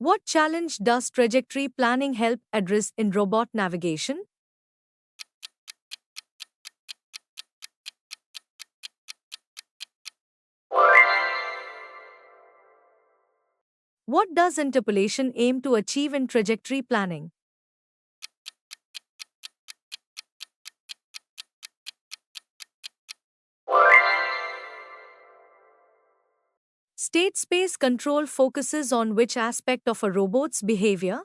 What challenge does trajectory planning help address in robot navigation? What does interpolation aim to achieve in trajectory planning? State space control focuses on which aspect of a robot's behavior?